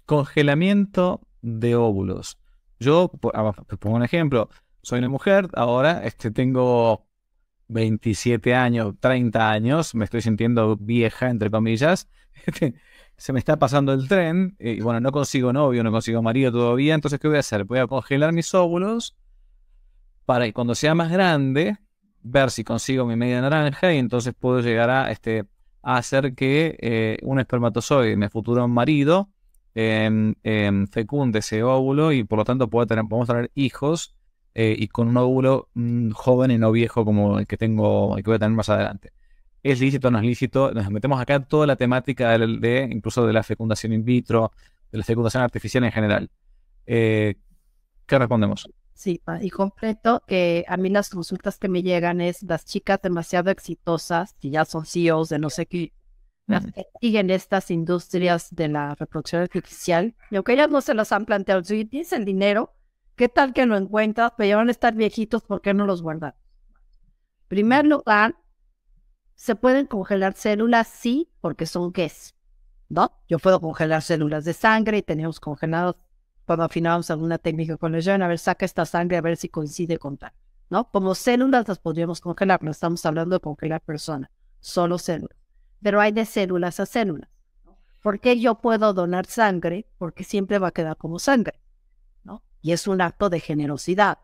Congelamiento de óvulos. Yo, te pongo un ejemplo. Soy una mujer, ahora tengo 27 años, 30 años, me estoy sintiendo vieja, entre comillas. Se me está pasando el tren, y bueno, no consigo novio, no consigo marido todavía, entonces, ¿qué voy a hacer? Voy a congelar mis óvulos para que cuando sea más grande, ver si consigo mi media naranja y entonces puedo llegar a hacer que un espermatozoide, mi futuro marido, fecunde ese óvulo y por lo tanto podemos tener hijos y con un óvulo joven y no viejo como el que tengo, el que voy a tener más adelante. ¿Es lícito o no es lícito? Nos metemos acá en toda la temática incluso de la fecundación in vitro, de la fecundación artificial en general. Eh, ¿Qué respondemos? Sí, y completo que a mí las consultas que me llegan es las chicas demasiado exitosas, que ya son CEOs de no sé qué, las Mm. que siguen estas industrias de la reproducción artificial, y aunque ellas no se las han planteado, si tienes el dinero, ¿qué tal que lo encuentras? Pero ya van a estar viejitos, ¿por qué no los guardan? En primer lugar, se pueden congelar células, sí, porque son ¿qué es? ¿No? Yo puedo congelar células de sangre y tenemos congelados cuando afinamos alguna técnica con el a ver, saca esta sangre a ver si coincide con tal, ¿no? Como células las podríamos congelar, no estamos hablando de congelar personas, solo células. Pero hay de células a células. ¿Por qué yo puedo donar sangre? Porque siempre va a quedar como sangre, ¿no? Y es un acto de generosidad.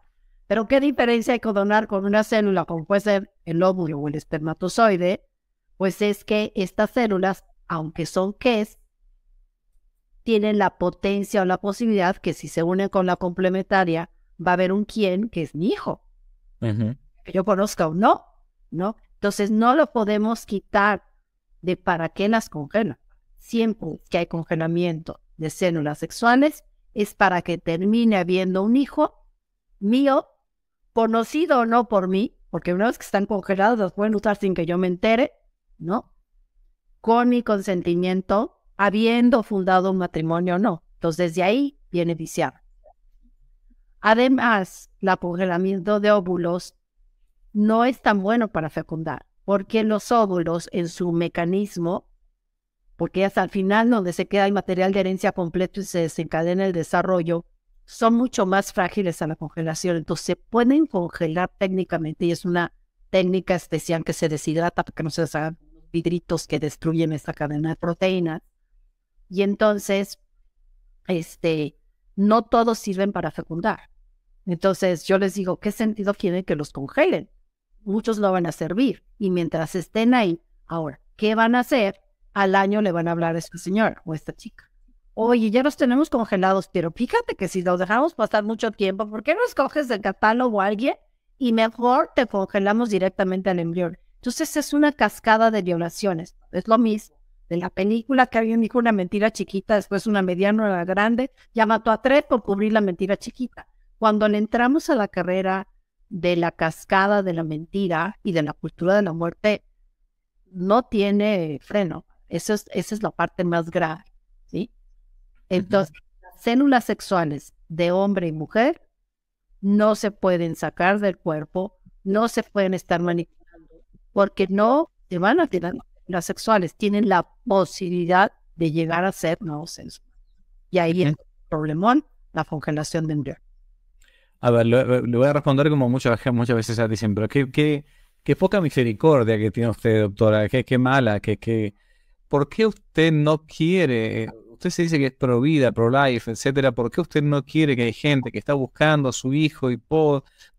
Pero ¿qué diferencia hay con donar con una célula, como puede ser el óvulo o el espermatozoide? Pues es que estas células, aunque son ¿qué es? Tienen la potencia o la posibilidad que si se unen con la complementaria, va a haber un quién que es mi hijo, Ujú. que yo conozca o no, ¿no? Entonces no lo podemos quitar de para qué las congelan. Siempre que hay congelamiento de células sexuales es para que termine habiendo un hijo mío, conocido o no por mí, porque una vez que están congelados los pueden usar sin que yo me entere, ¿no? Con mi consentimiento, habiendo fundado un matrimonio o no. Entonces, desde ahí viene viciado. Además, el congelamiento de óvulos no es tan bueno para fecundar, porque los óvulos en su mecanismo, porque hasta el final donde se queda el material de herencia completo y se desencadena el desarrollo, son mucho más frágiles a la congelación. Entonces, se pueden congelar técnicamente y es una técnica especial que se deshidrata para que no se deshagan vidritos que destruyen esta cadena de proteínas. Y entonces, no todos sirven para fecundar. Entonces, yo les digo, ¿qué sentido tiene que los congelen? Muchos no van a servir. Y mientras estén ahí, ahora, ¿qué van a hacer? Al año le van a hablar a este señor o a esta chica. Oye, ya los tenemos congelados, pero fíjate que si los dejamos pasar mucho tiempo, ¿por qué no escoges del catálogo a alguien y mejor te congelamos directamente al embrión? Entonces es una cascada de violaciones. Es lo mismo de la película que alguien dijo una mentira chiquita, después una mediana, una grande, ya mató a tres por cubrir la mentira chiquita. Cuando le entramos a la carrera de la cascada de la mentira y de la cultura de la muerte, no tiene freno. Esa es la parte más grave, ¿sí? Ujú. Entonces, las células sexuales de hombre y mujer no se pueden sacar del cuerpo, no se pueden estar manipulando, porque no se van a tirar las sexuales, tienen la posibilidad de llegar a ser nuevos seres. Y ahí es Ujú. el problemón, la congelación de embrión. A ver, le voy a responder como muchas veces ya dicen, pero qué poca misericordia que tiene usted, doctora, qué mala, ¿por qué usted no quiere? Usted se dice que es pro vida, pro life, etcétera. ¿Por qué usted no quiere que hay gente que está buscando a su hijo y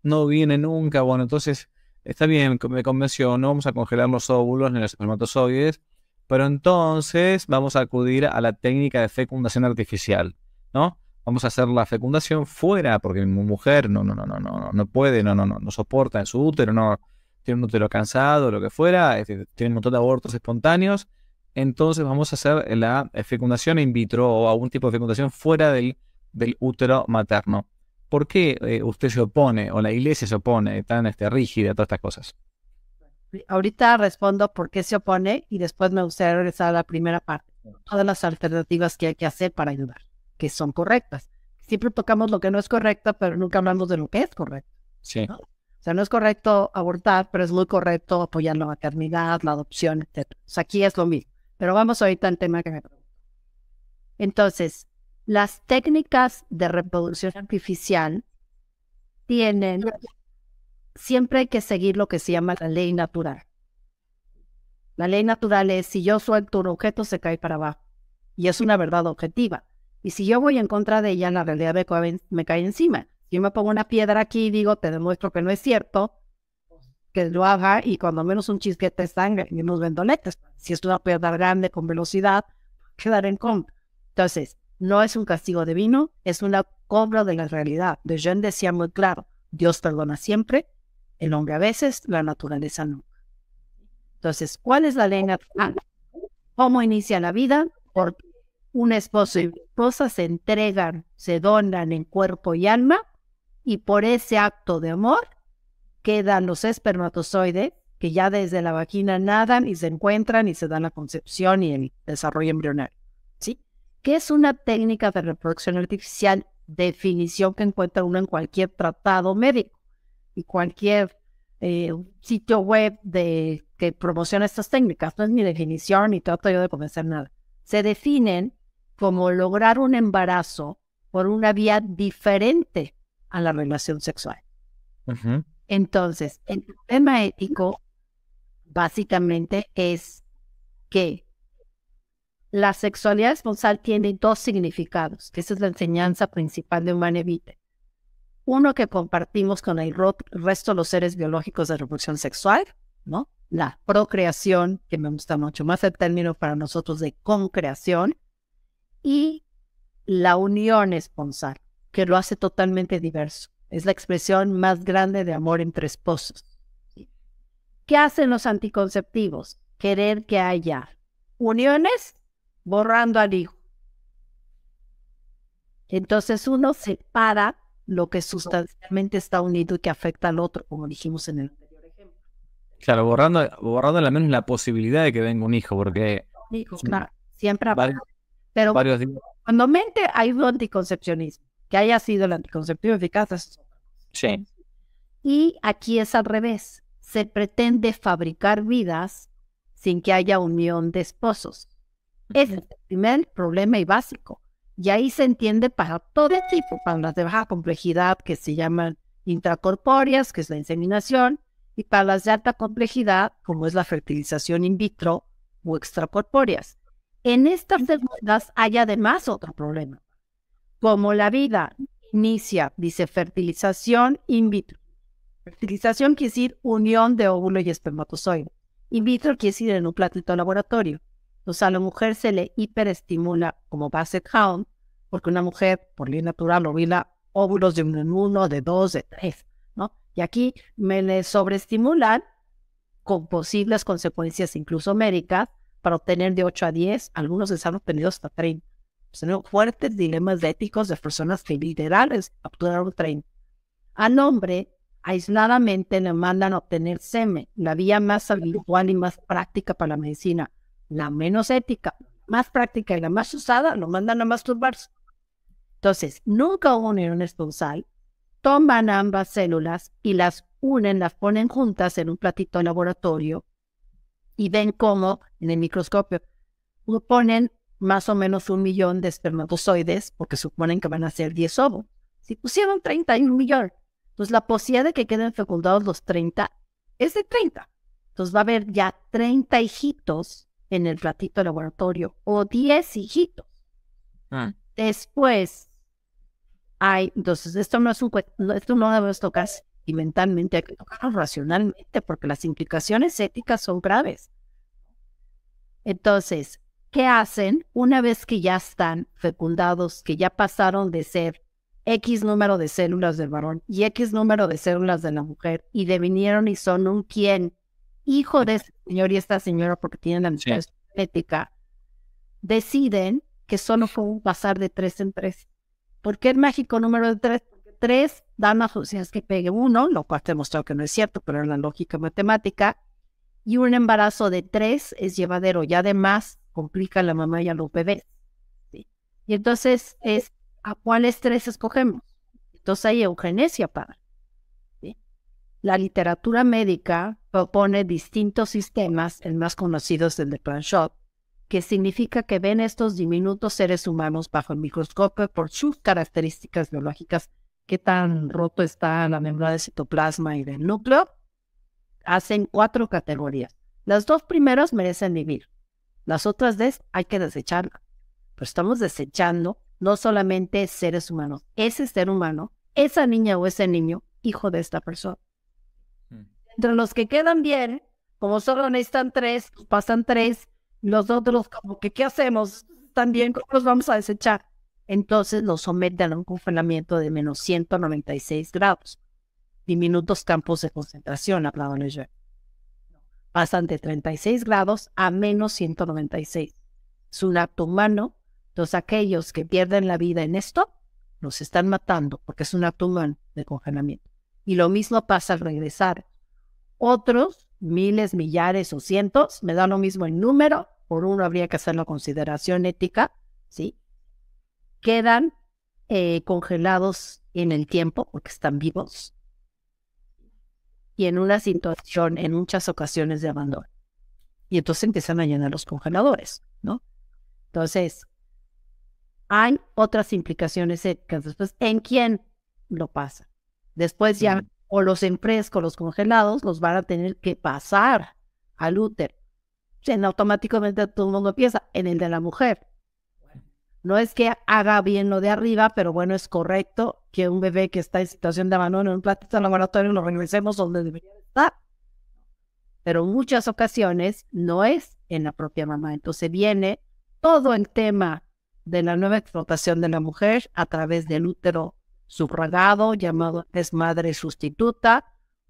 no viene nunca? Bueno, entonces está bien, me convenció, no vamos a congelar los óvulos ni los espermatozoides, pero entonces vamos a acudir a la técnica de fecundación artificial, ¿no? Vamos a hacer la fecundación fuera, porque mi mujer no puede, no soporta en su útero, no tiene un útero cansado, lo que fuera, tiene un montón de abortos espontáneos. Entonces vamos a hacer la fecundación in vitro o algún tipo de fecundación fuera del útero materno. ¿Por qué usted se opone o la iglesia se opone tan rígida a todas estas cosas? Ahorita respondo por qué se opone y después me gustaría regresar a la primera parte. Todas las alternativas que hay que hacer para ayudar, que son correctas. Siempre tocamos lo que no es correcto, pero nunca hablamos de lo que es correcto, Sí. ¿no? O sea, no es correcto abortar, pero es muy correcto apoyar la maternidad, la adopción, etc. O sea, aquí es lo mismo. Pero vamos ahorita al tema que me pregunto. Entonces, las técnicas de reproducción artificial siempre hay que seguir lo que se llama la ley natural. La ley natural es, si yo suelto un objeto, se cae para abajo. Y es una verdad objetiva. Y si yo voy en contra de ella, la realidad me cae encima. Si yo me pongo una piedra aquí y digo, te demuestro que no es cierto, que lo haga y cuando menos un chisguete de sangre y unos vendoletes. Si es una piedra grande con velocidad, quedar en contra. Entonces, no es un castigo divino, es una cobra de la realidad. De Jean decía muy claro, Dios perdona siempre, el hombre a veces, la naturaleza no. Entonces, ¿cuál es la ley natural? ¿Cómo inicia la vida? Porque un esposo y esposa se entregan, se donan en cuerpo y alma, y por ese acto de amor quedan los espermatozoides que ya desde la vagina nadan y se encuentran y se dan la concepción y el desarrollo embrionario. ¿Sí? ¿Qué es una técnica de reproducción artificial? Definición que encuentra uno en cualquier tratado médico y cualquier sitio web que promociona estas técnicas. No es mi definición ni trato yo de convencer nada. Se definen como lograr un embarazo por una vía diferente a la relación sexual. Ujú. Entonces, el problema ético básicamente es que la sexualidad esponsal tiene dos significados, que esa es la enseñanza principal de Humane Vitae. Uno que compartimos con el resto de los seres biológicos de reproducción sexual, ¿no? La procreación, que me gusta mucho más el término para nosotros de concreación, y la unión esponsal, que lo hace totalmente diverso. Es la expresión más grande de amor entre esposos. ¿Qué hacen los anticonceptivos? Querer que haya uniones borrando al hijo. Entonces uno separa lo que sustancialmente está unido y que afecta al otro, como dijimos en el anterior ejemplo. Claro, borrando al menos la posibilidad de que venga un hijo, porque Hijo, claro, siempre habrá. varios, Pero varios días. cuando mente hay un anticoncepcionismo, que haya sido el anticonceptivo eficaz, eso es otra cosa. Sí. Y aquí es al revés. Se pretende fabricar vidas sin que haya unión de esposos. Ese es el primer problema y básico. Y ahí se entiende para todo tipo, para las de baja complejidad que se llaman intracorpóreas, que es la inseminación, y para las de alta complejidad, como es la fertilización in vitro o extracorpóreas. En estas segundas hay además otro problema. Como la vida inicia, dice fertilización in vitro. Fertilización quiere decir unión de óvulo y espermatozoide. In vitro quiere decir en un platito de laboratorio. Entonces a la mujer se le hiperestimula como Basset Hound, porque una mujer por ley natural ovula óvulos de 1, de 2, de 3, ¿no? Y aquí me le sobreestimulan con posibles consecuencias incluso médicas para obtener de 8 a 10, algunos les han obtenido hasta 30. Tenemos fuertes dilemas éticos de personas que literales obtuvieron 30. Al hombre, aisladamente le mandan a obtener semen, la vía más habitual y más práctica para la medicina. La menos ética, más práctica y la más usada, lo mandan a masturbarse. Entonces, nunca hubo unión esponsal, toman ambas células y las unen, las ponen juntas en un platito de laboratorio y ven cómo en el microscopio ponen más o menos 1 millón de espermatozoides porque suponen que van a ser 10 ovos. Si pusieron 31 millones, entonces la posibilidad de que queden fecundados los 30 es de 30. Entonces va a haber ya 30 hijitos en el platito de laboratorio o 10 hijitos. Después entonces esto no debemos tocar mentalmente, hay que tocarlo racionalmente porque las implicaciones éticas son graves. Entonces, ¿qué hacen una vez que ya están fecundados, que ya pasaron de ser X número de células del varón y X número de células de la mujer y devinieron y son un quién, hijo de ese señor y esta señora porque tienen la misma genética, deciden que solo pueden pasar de 3 en 3. ¿Por qué el mágico número de 3? Porque 3 da más posibilidades que pegue 1, lo cual te he demostrado que no es cierto, pero es la lógica matemática. Y un embarazo de 3 es llevadero y además complica a la mamá y a los bebés. ¿Sí? Y entonces ¿a cuáles 3 escogemos? Entonces hay eugenesia para. ¿Sí? La literatura médica propone distintos sistemas, el más conocido es el de Planchot, que significa que ven estos diminutos seres humanos bajo el microscopio por sus características biológicas, qué tan roto está la membrana del citoplasma y del núcleo. Hacen 4 categorías. Las 2 primeras merecen vivir. Las otras 10 hay que desecharlas. Pero estamos desechando no solamente seres humanos, ese ser humano, esa niña o ese niño, hijo de esta persona. Entre los que quedan bien, como solo necesitan 3, pues pasan 3, los otros como que ¿qué hacemos? Están bien, ¿cómo los vamos a desechar? Entonces los someten a un congelamiento de menos 196 grados. Diminutos campos de concentración, hablaba Lejeune. Pasan de 36 grados a menos 196. Es un acto humano. Entonces aquellos que pierden la vida en esto, los están matando porque es un acto humano de congelamiento. Y lo mismo pasa al regresar. Otros, miles, millares o cientos, me da lo mismo el número, por uno habría que hacer la consideración ética, ¿sí? Quedan congelados en el tiempo porque están vivos y en una situación, en muchas ocasiones de abandono. Y entonces empiezan a llenar los congeladores, ¿no? Entonces, hay otras implicaciones éticas. Después, ¿en quién lo pasa? Después ya, o los en fresco, los congelados, los van a tener que pasar al útero. O sea, automáticamente todo el mundo empieza en el de la mujer. No es que haga bien lo de arriba, pero bueno, es correcto que un bebé que está en situación de abandono en un platito de laboratorio lo regresemos donde debería estar. Pero en muchas ocasiones no es en la propia mamá. Entonces viene todo el tema de la nueva explotación de la mujer a través del útero subrogado, llamado es madre sustituta.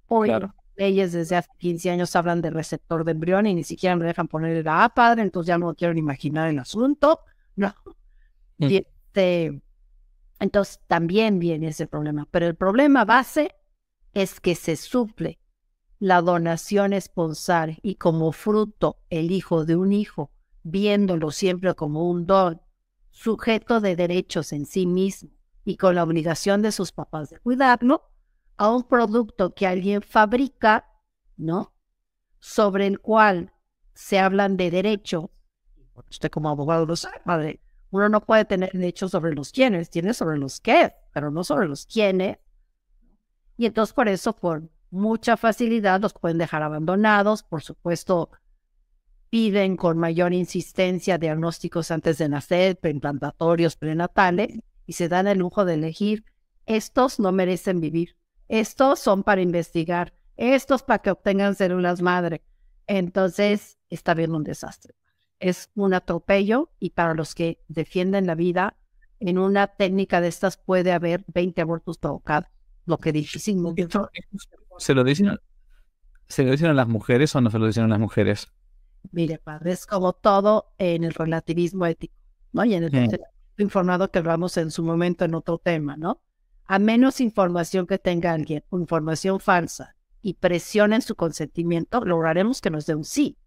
Hoy leyes desde hace 15 años hablan de receptor de embrión y ni siquiera me dejan poner la A, padre, entonces ya no quiero ni imaginar el asunto. No. Y entonces también viene ese problema. Pero el problema base es que se suple la donación esponsal y como fruto el hijo de un hijo, viéndolo siempre como un don, sujeto de derechos en sí mismo y con la obligación de sus papás de cuidarlo, a un producto que alguien fabrica, ¿no? Sobre el cual se hablan de derecho. Usted como abogado lo sabe, padre. Uno no puede tener derechos sobre los quiénes, tiene sobre los qué, pero no sobre los quiénes. Y entonces por eso, por mucha facilidad, los pueden dejar abandonados. Por supuesto, piden con mayor insistencia diagnósticos antes de nacer, preimplantatorios, prenatales, y se dan el lujo de elegir, estos no merecen vivir, estos son para investigar, estos para que obtengan células madre. Entonces, está bien un desastre. Es un atropello y para los que defienden la vida, en una técnica de estas puede haber 20 abortos provocados, lo que difícilmente... ¿Se lo dicen a las mujeres o no se lo dicen a las mujeres? Mire, padre, es como todo en el relativismo ético, ¿no? Y en el informado que hablamos en su momento en otro tema, ¿no? A menos información que tenga alguien, información falsa y presión en su consentimiento, lograremos que nos dé un sí.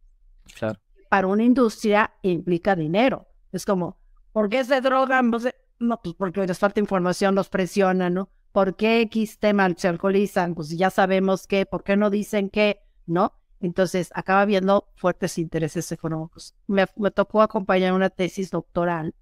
Claro. Para una industria implica dinero. Es como, ¿por qué se drogan? No, pues porque les falta información, los presionan, ¿no? ¿Por qué X tema se alcoholizan? Pues ya sabemos qué, ¿por qué no dicen qué? ¿No? Entonces acaba habiendo fuertes intereses económicos. Me tocó acompañar una tesis doctoral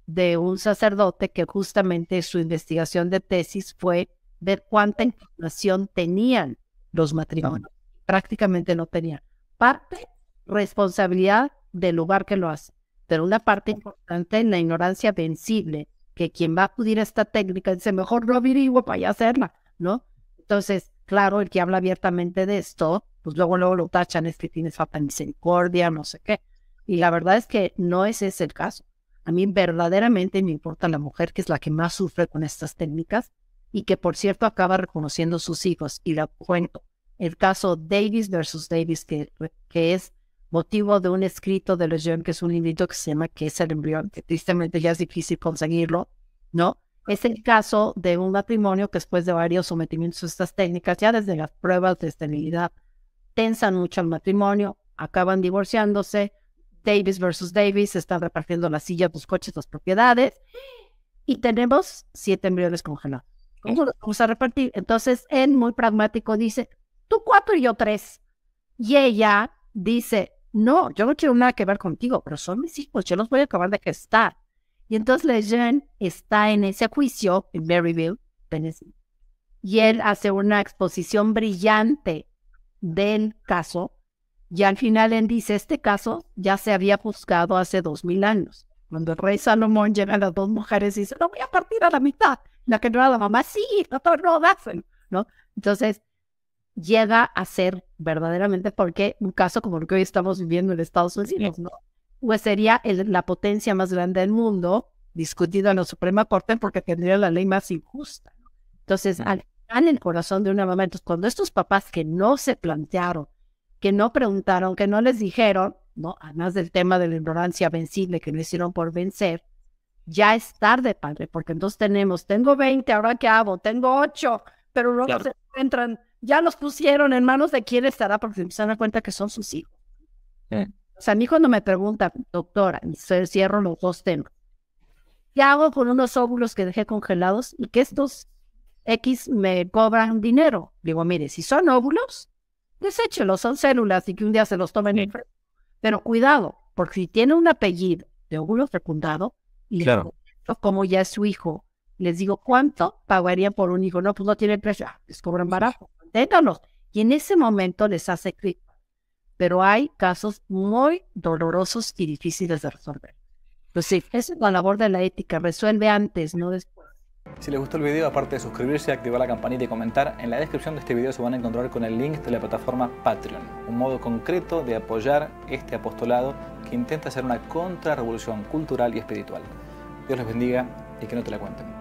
de un sacerdote que justamente su investigación de tesis fue ver cuánta información tenían los matrimonios. Prácticamente no tenían. Parte, responsabilidad del lugar que lo hace, pero una parte importante en la ignorancia vencible, que quien va a acudir a esta técnica dice, mejor no averiguo para ya hacerla, ¿no? Entonces, claro, el que habla abiertamente de esto, pues luego lo tachan, es que tienes falta de misericordia, no sé qué. Y la verdad es que no ese es el caso. A mí verdaderamente me importa la mujer, que es la que más sufre con estas técnicas y que, por cierto, acaba reconociendo sus hijos. Y la cuento. El caso Davis versus Davis, que es motivo de un escrito de Lejeune, que es un librito que se llama ¿Qué es el embrión?, que tristemente ya es difícil conseguirlo, ¿no? Es el caso de un matrimonio que después de varios sometimientos a estas técnicas, ya desde las pruebas de esterilidad, tensan mucho al matrimonio, acaban divorciándose. Davis versus Davis, están repartiendo las sillas, los coches, las propiedades, y tenemos 7 embriones congelados. ¿Cómo los vamos a repartir? Entonces, él muy pragmático dice, tú 4 y yo 3. Y ella dice, no, yo no quiero nada que ver contigo, pero son mis hijos, yo los voy a acabar de gestar. Y entonces Lejeune está en ese juicio en Berryville, Tennessee, y él hace una exposición brillante del caso, y al final él dice, este caso ya se había juzgado hace 2000 años. Cuando el rey Salomón llega a las dos mujeres y dice, no voy a partir a la mitad. La que no era la mamá, sí, no, dárselo, ¿no? Entonces, llega a ser verdaderamente, porque un caso como el que hoy estamos viviendo en Estados Unidos, ¿no? Pues sería la potencia más grande del mundo, discutido en la Suprema Corte, porque tendría la ley más injusta, ¿no? Entonces, al final, el corazón de una mamá. Entonces, cuando estos papás que no se plantearon, que no preguntaron, que no les dijeron, ¿no? Además del tema de la ignorancia vencible que no hicieron por vencer, ya es tarde, padre, porque entonces tengo 20, ¿ahora qué hago? Tengo 8, pero luego Claro. se encuentran, ya los pusieron en manos de quién estará, porque se dan cuenta que son sus hijos. O sea, a mí cuando me pregunta, doctora, y cierro los dos temas, ¿qué hago con unos óvulos que dejé congelados y que estos X me cobran dinero? Digo, mire, si son óvulos, deséchelos, son células y que un día se los tomen en frente. Pero cuidado, porque si tiene un apellido de óvulo fecundado, y Claro. como ya es su hijo, les digo, ¿cuánto pagarían por un hijo? No, pues no tiene precio, les cobran barato, manténganlos. Y en ese momento les hace clic. Pero hay casos muy dolorosos y difíciles de resolver. Pues sí, esa es la labor de la ética, resuelve antes, no después. Si les gustó el video, aparte de suscribirse, activar la campanita y comentar, en la descripción de este video se van a encontrar con el link de la plataforma Patreon, un modo concreto de apoyar este apostolado que intenta hacer una contrarrevolución cultural y espiritual. Dios les bendiga y que no te la cuenten.